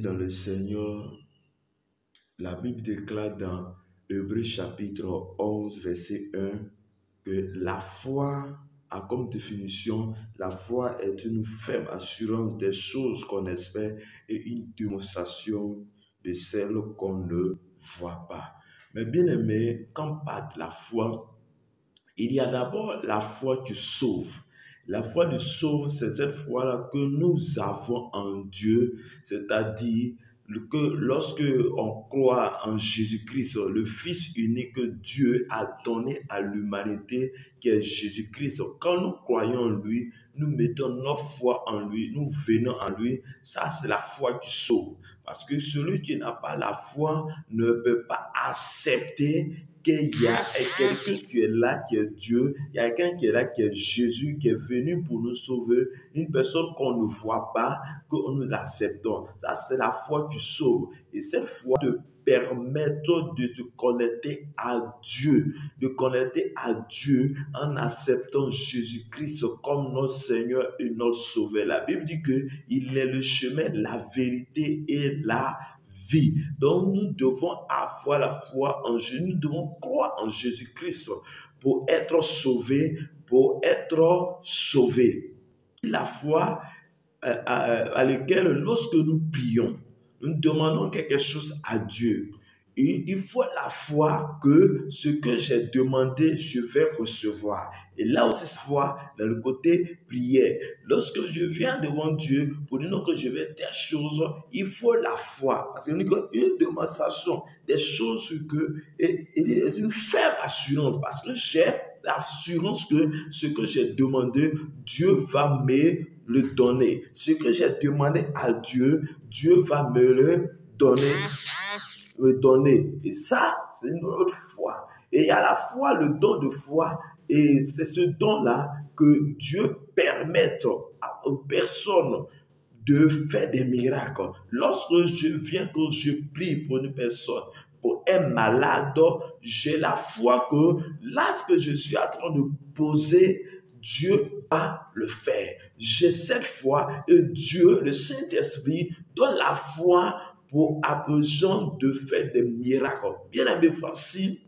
Dans le Seigneur, la Bible déclare dans Hébreux chapitre 11, verset 1, que la foi a comme définition, la foi est une ferme assurance des choses qu'on espère et une démonstration de celles qu'on ne voit pas. Mais bien aimé, quand on parle de la foi, il y a d'abord la foi qui sauve. La foi qui sauve, c'est cette foi-là que nous avons en Dieu, c'est-à-dire que lorsque on croit en Jésus-Christ, le Fils unique que Dieu a donné à l'humanité, qui est Jésus-Christ, quand nous croyons en lui, nous mettons notre foi en lui, nous venons en lui, ça c'est la foi qui sauve. Parce que celui qui n'a pas la foi ne peut pas accepter qu'il y a quelqu'un qui est là, qui est Dieu, il y a quelqu'un qui est là, qui est Jésus, qui est venu pour nous sauver, une personne qu'on ne voit pas, que nous l'acceptons. Ça, c'est la foi qui sauve. Et cette foi te permet de te connecter à Dieu, de connecter à Dieu en acceptant Jésus-Christ comme notre Seigneur et notre Sauveur. La Bible dit qu'il est le chemin, la vérité et la vie. Donc nous devons avoir la foi en Jésus, nous devons croire en Jésus-Christ pour être sauvés, La foi à laquelle lorsque nous prions, nous demandons quelque chose à Dieu. Et il faut la foi que ce que j'ai demandé, je vais recevoir. Et là aussi, cette foi, dans le côté prière, lorsque je viens devant Dieu pour dire que je vais telle chose, il faut la foi. Parce qu'il y a une démonstration des choses c'est une ferme assurance. Parce que j'ai l'assurance que ce que j'ai demandé, Dieu va me le donner. Ce que j'ai demandé à Dieu, Dieu va me le donner. Et ça, c'est une autre foi. Et il y a la foi, le don de foi. Et c'est ce don-là que Dieu permet aux personnes de faire des miracles. Lorsque je viens, que je prie pour une personne, pour un malade, j'ai la foi que l'acte que je suis en train de poser, Dieu va le faire. J'ai cette foi et Dieu, le Saint-Esprit, donne la foi pour besoin de faire des miracles. Bien aimé, voici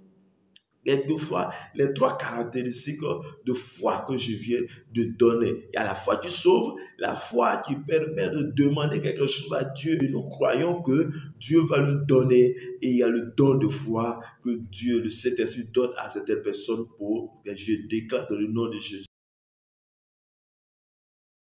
quelquefois les trois caractéristiques de foi que je viens de donner. Il y a la foi qui sauve, la foi qui permet de demander quelque chose à Dieu et nous croyons que Dieu va nous donner. Et il y a le don de foi que Dieu, le Saint-Esprit, donne à certaines personnes pour que je déclare dans le nom de Jésus.